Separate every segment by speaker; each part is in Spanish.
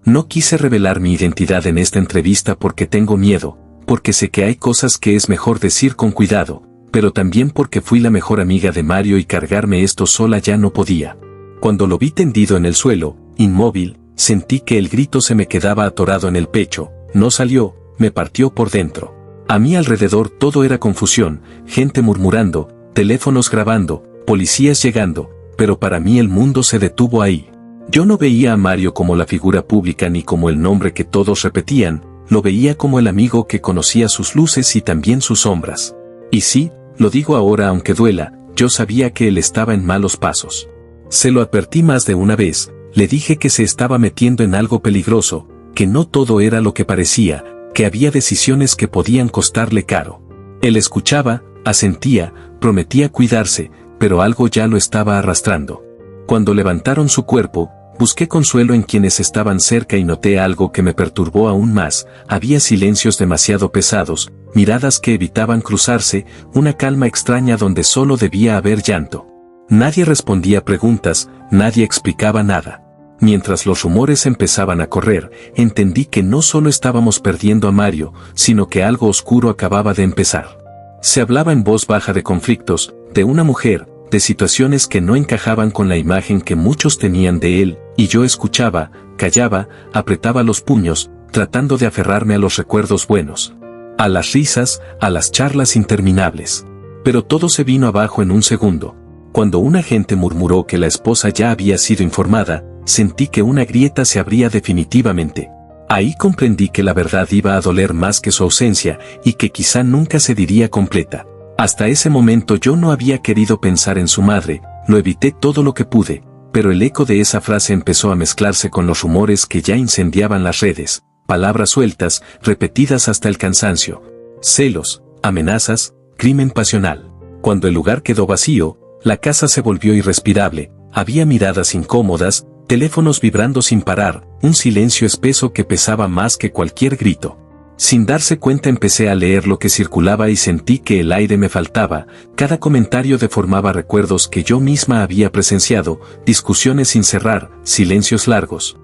Speaker 1: No quise revelar mi identidad en esta entrevista porque tengo miedo, porque sé que hay cosas que es mejor decir con cuidado, pero también porque fui la mejor amiga de Mario y cargarme esto sola ya no podía. Cuando lo vi tendido en el suelo, inmóvil, sentí que el grito se me quedaba atorado en el pecho, no salió, me partió por dentro. A mi alrededor todo era confusión, gente murmurando, teléfonos grabando, policías llegando, pero para mí el mundo se detuvo ahí. Yo no veía a Mario como la figura pública ni como el nombre que todos repetían, lo veía como el amigo que conocía sus luces y también sus sombras. Y sí, lo digo ahora aunque duela, yo sabía que él estaba en malos pasos. Se lo advertí más de una vez, le dije que se estaba metiendo en algo peligroso, que no todo era lo que parecía, que había decisiones que podían costarle caro. Él escuchaba, asentía, prometía cuidarse, pero algo ya lo estaba arrastrando. Cuando levantaron su cuerpo, busqué consuelo en quienes estaban cerca y noté algo que me perturbó aún más, había silencios demasiado pesados, miradas que evitaban cruzarse, una calma extraña donde solo debía haber llanto. Nadie respondía preguntas, nadie explicaba nada. Mientras los rumores empezaban a correr, entendí que no solo estábamos perdiendo a Mario, sino que algo oscuro acababa de empezar. Se hablaba en voz baja de conflictos, de una mujer, de situaciones que no encajaban con la imagen que muchos tenían de él, y yo escuchaba, callaba, apretaba los puños, tratando de aferrarme a los recuerdos buenos. A las risas, a las charlas interminables. Pero todo se vino abajo en un segundo. Cuando un agente murmuró que la esposa ya había sido informada, sentí que una grieta se abría definitivamente. Ahí comprendí que la verdad iba a doler más que su ausencia, y que quizá nunca se diría completa. Hasta ese momento yo no había querido pensar en su madre, lo evité todo lo que pude, pero el eco de esa frase empezó a mezclarse con los rumores que ya incendiaban las redes, palabras sueltas, repetidas hasta el cansancio. Celos, amenazas, crimen pasional. Cuando el lugar quedó vacío, la casa se volvió irrespirable, había miradas incómodas, teléfonos vibrando sin parar, un silencio espeso que pesaba más que cualquier grito. Sin darse cuenta empecé a leer lo que circulaba y sentí que el aire me faltaba, cada comentario deformaba recuerdos que yo misma había presenciado, discusiones sin cerrar, silencios largos.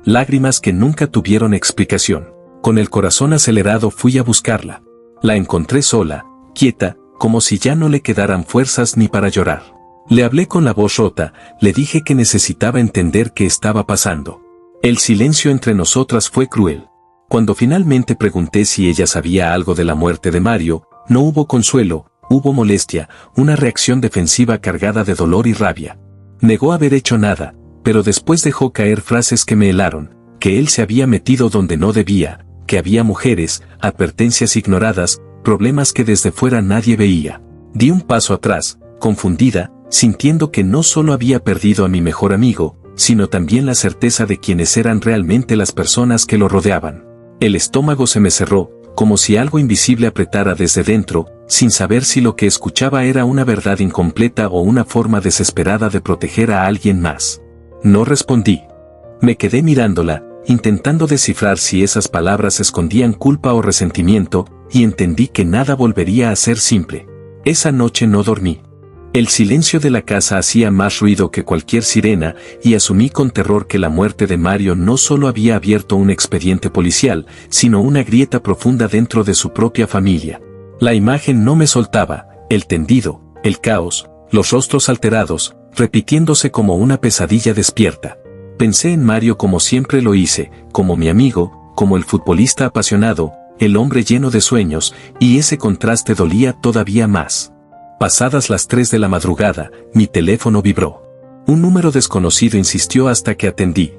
Speaker 1: Lágrimas que nunca tuvieron explicación. Con el corazón acelerado fui a buscarla. La encontré sola, quieta, como si ya no le quedaran fuerzas ni para llorar. Le hablé con la voz rota, le dije que necesitaba entender qué estaba pasando. El silencio entre nosotras fue cruel. Cuando finalmente pregunté si ella sabía algo de la muerte de Mario, no hubo consuelo, hubo molestia, una reacción defensiva cargada de dolor y rabia. Negó haber hecho nada, pero después dejó caer frases que me helaron, que él se había metido donde no debía, que había mujeres, advertencias ignoradas, problemas que desde fuera nadie veía. Di un paso atrás, confundida, sintiendo que no solo había perdido a mi mejor amigo, sino también la certeza de quiénes eran realmente las personas que lo rodeaban. El estómago se me cerró, como si algo invisible apretara desde dentro, sin saber si lo que escuchaba era una verdad incompleta o una forma desesperada de proteger a alguien más. No respondí. Me quedé mirándola, intentando descifrar si esas palabras escondían culpa o resentimiento, y entendí que nada volvería a ser simple. Esa noche no dormí. El silencio de la casa hacía más ruido que cualquier sirena, y asumí con terror que la muerte de Mario no solo había abierto un expediente policial, sino una grieta profunda dentro de su propia familia. La imagen no me soltaba, el tendido, el caos, los rostros alterados, repitiéndose como una pesadilla despierta. Pensé en Mario como siempre lo hice, como mi amigo, como el futbolista apasionado, el hombre lleno de sueños, y ese contraste dolía todavía más. Pasadas las 3 de la madrugada, mi teléfono vibró. Un número desconocido insistió hasta que atendí.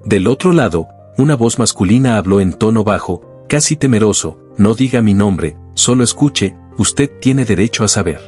Speaker 1: Del otro lado, una voz masculina habló en tono bajo, casi temeroso: no diga mi nombre, solo escuche, usted tiene derecho a saber.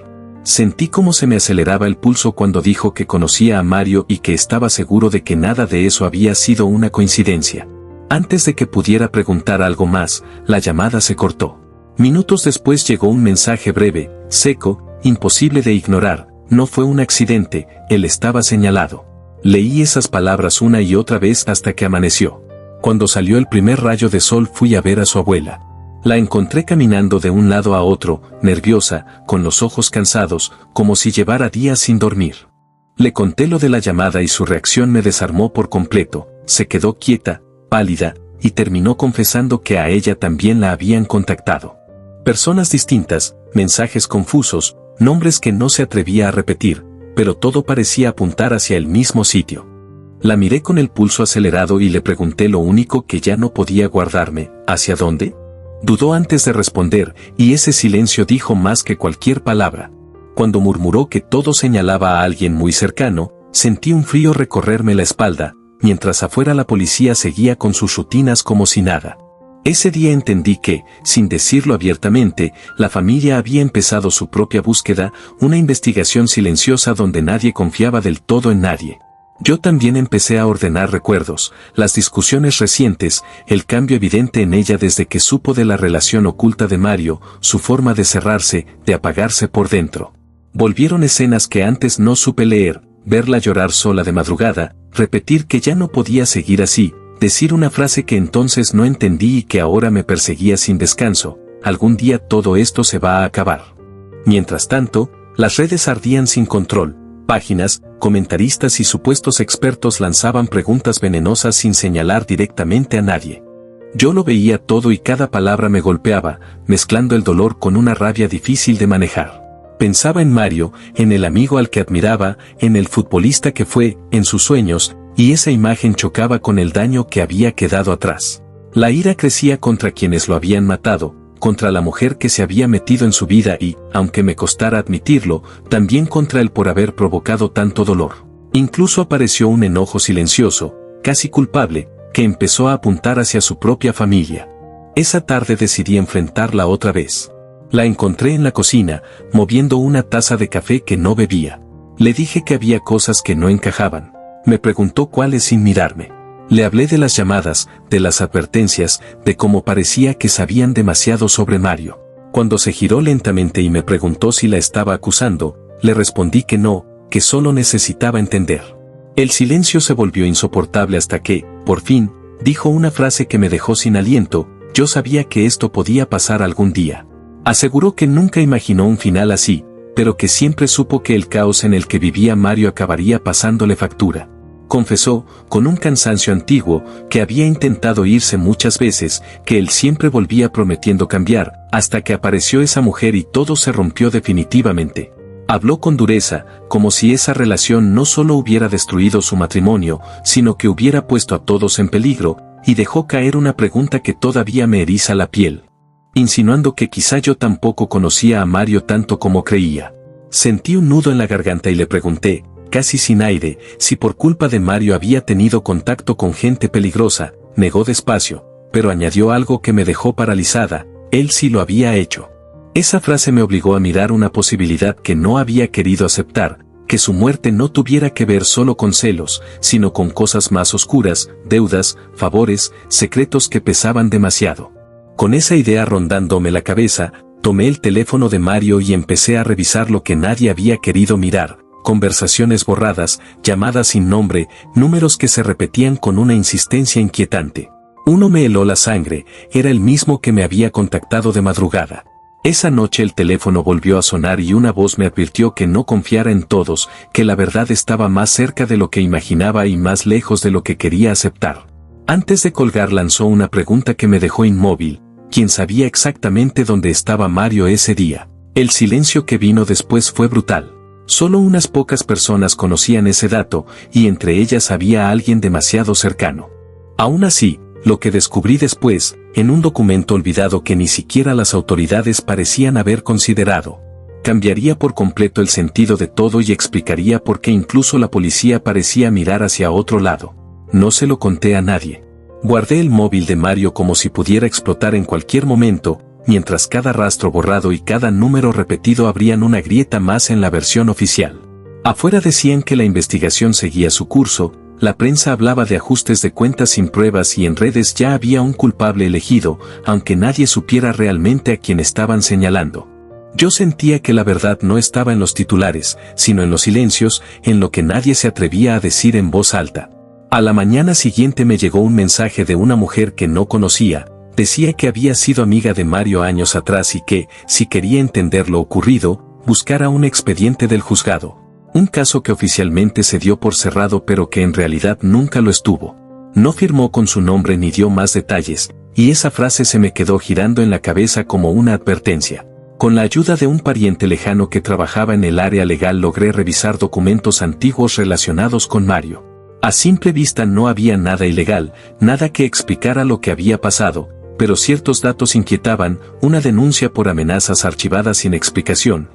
Speaker 1: Sentí cómo se me aceleraba el pulso cuando dijo que conocía a Mario y que estaba seguro de que nada de eso había sido una coincidencia. Antes de que pudiera preguntar algo más, la llamada se cortó. Minutos después llegó un mensaje breve, seco, imposible de ignorar: no fue un accidente, él estaba señalado. Leí esas palabras una y otra vez hasta que amaneció. Cuando salió el primer rayo de sol fui a ver a su abuela. La encontré caminando de un lado a otro, nerviosa, con los ojos cansados, como si llevara días sin dormir. Le conté lo de la llamada y su reacción me desarmó por completo. Se quedó quieta, pálida, y terminó confesando que a ella también la habían contactado. Personas distintas, mensajes confusos, nombres que no se atrevía a repetir, pero todo parecía apuntar hacia el mismo sitio. La miré con el pulso acelerado y le pregunté lo único que ya no podía guardarme, ¿hacia dónde? Dudó antes de responder, y ese silencio dijo más que cualquier palabra. Cuando murmuró que todo señalaba a alguien muy cercano, sentí un frío recorrerme la espalda, mientras afuera la policía seguía con sus rutinas como si nada. Ese día entendí que, sin decirlo abiertamente, la familia había empezado su propia búsqueda, una investigación silenciosa donde nadie confiaba del todo en nadie. Yo también empecé a ordenar recuerdos, las discusiones recientes, el cambio evidente en ella desde que supo de la relación oculta de Mario, su forma de cerrarse, de apagarse por dentro. Volvieron escenas que antes no supe leer, verla llorar sola de madrugada, repetir que ya no podía seguir así, decir una frase que entonces no entendí y que ahora me perseguía sin descanso: algún día todo esto se va a acabar. Mientras tanto, las redes ardían sin control. Páginas, comentaristas y supuestos expertos lanzaban preguntas venenosas sin señalar directamente a nadie. Yo lo veía todo y cada palabra me golpeaba, mezclando el dolor con una rabia difícil de manejar. Pensaba en Mario, en el amigo al que admiraba, en el futbolista que fue, en sus sueños, y esa imagen chocaba con el daño que había quedado atrás. La ira crecía contra quienes lo habían matado, contra la mujer que se había metido en su vida y, aunque me costara admitirlo, también contra él por haber provocado tanto dolor. Incluso apareció un enojo silencioso, casi culpable, que empezó a apuntar hacia su propia familia. Esa tarde decidí enfrentarla otra vez. La encontré en la cocina, moviendo una taza de café que no bebía. Le dije que había cosas que no encajaban. Me preguntó cuáles sin mirarme. Le hablé de las llamadas, de las advertencias, de cómo parecía que sabían demasiado sobre Mario. Cuando se giró lentamente y me preguntó si la estaba acusando, le respondí que no, que solo necesitaba entender. El silencio se volvió insoportable hasta que, por fin, dijo una frase que me dejó sin aliento: yo sabía que esto podía pasar algún día. Aseguró que nunca imaginó un final así, pero que siempre supo que el caos en el que vivía Mario acabaría pasándole factura. Confesó, con un cansancio antiguo, que había intentado irse muchas veces, que él siempre volvía prometiendo cambiar, hasta que apareció esa mujer y todo se rompió definitivamente. Habló con dureza, como si esa relación no solo hubiera destruido su matrimonio, sino que hubiera puesto a todos en peligro, y dejó caer una pregunta que todavía me eriza la piel, insinuando que quizá yo tampoco conocía a Mario tanto como creía. Sentí un nudo en la garganta y le pregunté, casi sin aire, si por culpa de Mario había tenido contacto con gente peligrosa. Negó despacio, pero añadió algo que me dejó paralizada: él sí lo había hecho. Esa frase me obligó a mirar una posibilidad que no había querido aceptar, que su muerte no tuviera que ver solo con celos, sino con cosas más oscuras, deudas, favores, secretos que pesaban demasiado. Con esa idea rondándome la cabeza, tomé el teléfono de Mario y empecé a revisar lo que nadie había querido mirar: conversaciones borradas, llamadas sin nombre, números que se repetían con una insistencia inquietante. Uno me heló la sangre, era el mismo que me había contactado de madrugada. Esa noche el teléfono volvió a sonar y una voz me advirtió que no confiara en todos, que la verdad estaba más cerca de lo que imaginaba y más lejos de lo que quería aceptar. Antes de colgar lanzó una pregunta que me dejó inmóvil: ¿quién sabía exactamente dónde estaba Mario ese día? El silencio que vino después fue brutal. Solo unas pocas personas conocían ese dato, y entre ellas había alguien demasiado cercano. Aún así, lo que descubrí después, en un documento olvidado que ni siquiera las autoridades parecían haber considerado, cambiaría por completo el sentido de todo y explicaría por qué incluso la policía parecía mirar hacia otro lado. No se lo conté a nadie. Guardé el móvil de Mario como si pudiera explotar en cualquier momento, mientras cada rastro borrado y cada número repetido abrían una grieta más en la versión oficial. Afuera decían que la investigación seguía su curso, la prensa hablaba de ajustes de cuentas sin pruebas y en redes ya había un culpable elegido, aunque nadie supiera realmente a quién estaban señalando. Yo sentía que la verdad no estaba en los titulares, sino en los silencios, en lo que nadie se atrevía a decir en voz alta. A la mañana siguiente me llegó un mensaje de una mujer que no conocía. Decía que había sido amiga de Mario años atrás y que, si quería entender lo ocurrido, buscara un expediente del juzgado. Un caso que oficialmente se dio por cerrado pero que en realidad nunca lo estuvo. No firmó con su nombre ni dio más detalles, y esa frase se me quedó girando en la cabeza como una advertencia. Con la ayuda de un pariente lejano que trabajaba en el área legal logré revisar documentos antiguos relacionados con Mario. A simple vista no había nada ilegal, nada que explicara lo que había pasado, pero ciertos datos inquietaban: una denuncia por amenazas archivada sin explicación,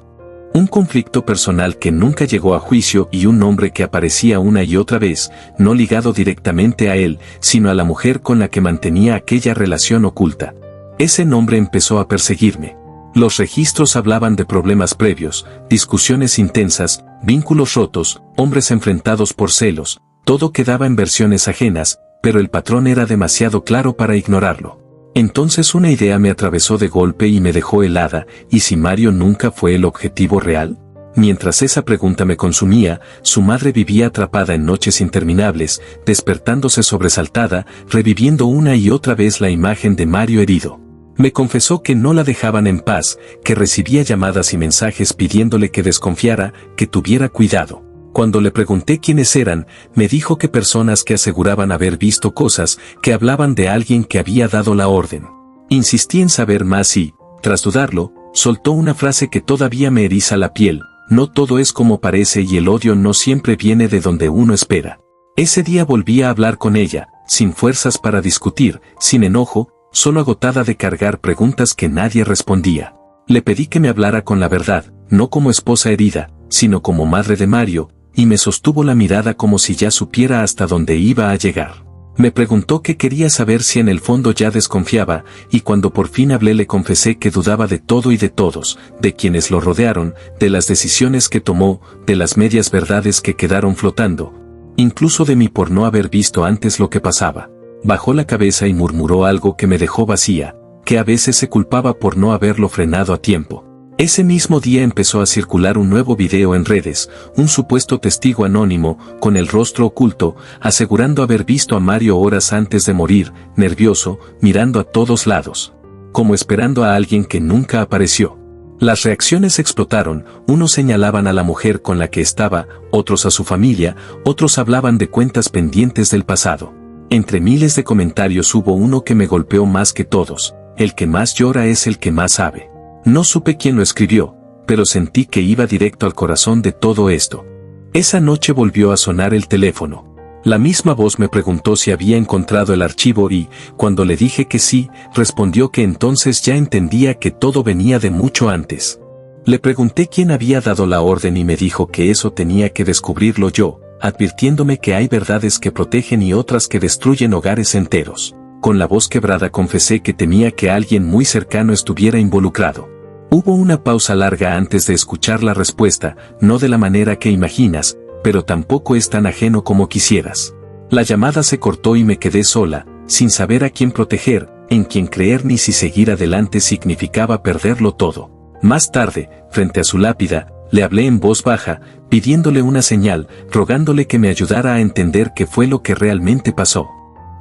Speaker 1: un conflicto personal que nunca llegó a juicio y un nombre que aparecía una y otra vez, no ligado directamente a él, sino a la mujer con la que mantenía aquella relación oculta. Ese nombre empezó a perseguirme. Los registros hablaban de problemas previos, discusiones intensas, vínculos rotos, hombres enfrentados por celos. Todo quedaba en versiones ajenas, pero el patrón era demasiado claro para ignorarlo. Entonces una idea me atravesó de golpe y me dejó helada: ¿y si Mario nunca fue el objetivo real? Mientras esa pregunta me consumía, su madre vivía atrapada en noches interminables, despertándose sobresaltada, reviviendo una y otra vez la imagen de Mario herido. Me confesó que no la dejaban en paz, que recibía llamadas y mensajes pidiéndole que desconfiara, que tuviera cuidado. Cuando le pregunté quiénes eran, me dijo que personas que aseguraban haber visto cosas, que hablaban de alguien que había dado la orden. Insistí en saber más y, tras dudarlo, soltó una frase que todavía me eriza la piel: no todo es como parece y el odio no siempre viene de donde uno espera. Ese día volví a hablar con ella, sin fuerzas para discutir, sin enojo, solo agotada de cargar preguntas que nadie respondía. Le pedí que me hablara con la verdad, no como esposa herida, sino como madre de Mario, y me sostuvo la mirada como si ya supiera hasta dónde iba a llegar. Me preguntó qué quería saber, si en el fondo ya desconfiaba, y cuando por fin hablé le confesé que dudaba de todo y de todos, de quienes lo rodearon, de las decisiones que tomó, de las medias verdades que quedaron flotando, incluso de mí por no haber visto antes lo que pasaba. Bajó la cabeza y murmuró algo que me dejó vacía, que a veces se culpaba por no haberlo frenado a tiempo. Ese mismo día empezó a circular un nuevo video en redes, un supuesto testigo anónimo, con el rostro oculto, asegurando haber visto a Mario horas antes de morir, nervioso, mirando a todos lados, como esperando a alguien que nunca apareció. Las reacciones explotaron: unos señalaban a la mujer con la que estaba, otros a su familia, otros hablaban de cuentas pendientes del pasado. Entre miles de comentarios hubo uno que me golpeó más que todos: el que más llora es el que más sabe. No supe quién lo escribió, pero sentí que iba directo al corazón de todo esto. Esa noche volvió a sonar el teléfono. La misma voz me preguntó si había encontrado el archivo y, cuando le dije que sí, respondió que entonces ya entendía que todo venía de mucho antes. Le pregunté quién había dado la orden y me dijo que eso tenía que descubrirlo yo, advirtiéndome que hay verdades que protegen y otras que destruyen hogares enteros. Con la voz quebrada confesé que temía que alguien muy cercano estuviera involucrado. Hubo una pausa larga antes de escuchar la respuesta: no de la manera que imaginas, pero tampoco es tan ajeno como quisieras. La llamada se cortó y me quedé sola, sin saber a quién proteger, en quién creer ni si seguir adelante significaba perderlo todo. Más tarde, frente a su lápida, le hablé en voz baja, pidiéndole una señal, rogándole que me ayudara a entender qué fue lo que realmente pasó.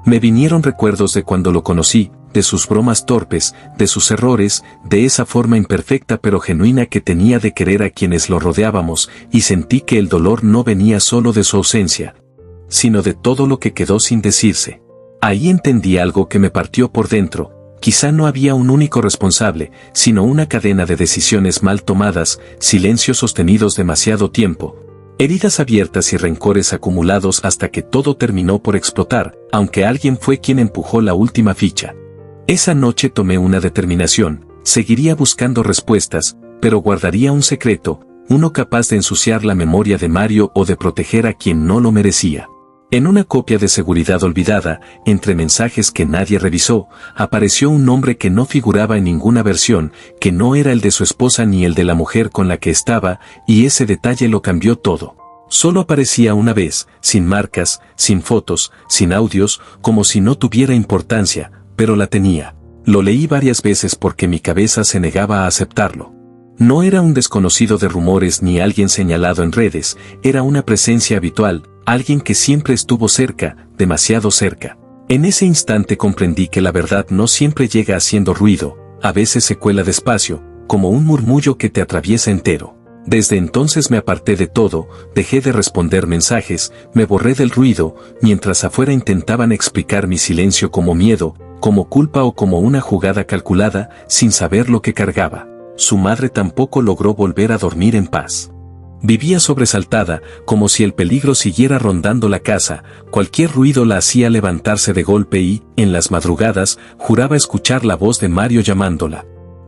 Speaker 1: Me vinieron recuerdos de cuando lo conocí, de sus bromas torpes, de sus errores, de esa forma imperfecta pero genuina que tenía de querer a quienes lo rodeábamos, y sentí que el dolor no venía solo de su ausencia, sino de todo lo que quedó sin decirse. Ahí entendí algo que me partió por dentro: quizá no había un único responsable, sino una cadena de decisiones mal tomadas, silencios sostenidos demasiado tiempo, heridas abiertas y rencores acumulados hasta que todo terminó por explotar, aunque alguien fue quien empujó la última ficha. Esa noche tomé una determinación: seguiría buscando respuestas, pero guardaría un secreto, uno capaz de ensuciar la memoria de Mario o de proteger a quien no lo merecía. En una copia de seguridad olvidada, entre mensajes que nadie revisó, apareció un nombre que no figuraba en ninguna versión, que no era el de su esposa ni el de la mujer con la que estaba, y ese detalle lo cambió todo. Solo aparecía una vez, sin marcas, sin fotos, sin audios, como si no tuviera importancia, pero la tenía. Lo leí varias veces porque mi cabeza se negaba a aceptarlo. No era un desconocido de rumores ni alguien señalado en redes, era una presencia habitual, alguien que siempre estuvo cerca, demasiado cerca. En ese instante comprendí que la verdad no siempre llega haciendo ruido, a veces se cuela despacio, como un murmullo que te atraviesa entero. Desde entonces me aparté de todo, dejé de responder mensajes, me borré del ruido, mientras afuera intentaban explicar mi silencio como miedo, como culpa o como una jugada calculada, sin saber lo que cargaba. Su madre tampoco logró volver a dormir en paz. Vivía sobresaltada, como si el peligro siguiera rondando la casa, cualquier ruido la hacía levantarse de golpe y, en las madrugadas, juraba escuchar la voz de Mario llamándola.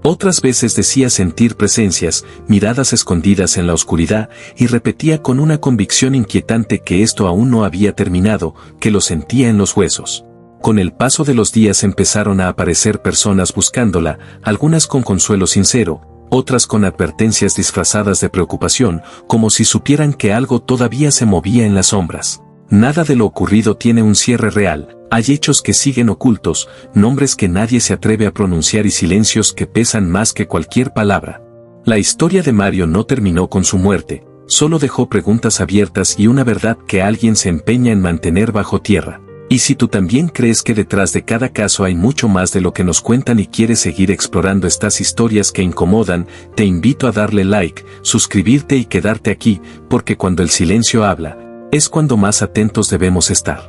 Speaker 1: Otras veces decía sentir presencias, miradas escondidas en la oscuridad, y repetía con una convicción inquietante que esto aún no había terminado, que lo sentía en los huesos. Con el paso de los días empezaron a aparecer personas buscándola, algunas con consuelo sincero, otras con advertencias disfrazadas de preocupación, como si supieran que algo todavía se movía en las sombras. Nada de lo ocurrido tiene un cierre real, hay hechos que siguen ocultos, nombres que nadie se atreve a pronunciar y silencios que pesan más que cualquier palabra. La historia de Mario no terminó con su muerte, solo dejó preguntas abiertas y una verdad que alguien se empeña en mantener bajo tierra. Y si tú también crees que detrás de cada caso hay mucho más de lo que nos cuentan y quieres seguir explorando estas historias que incomodan, te invito a darle like, suscribirte y quedarte aquí, porque cuando el silencio habla, es cuando más atentos debemos estar.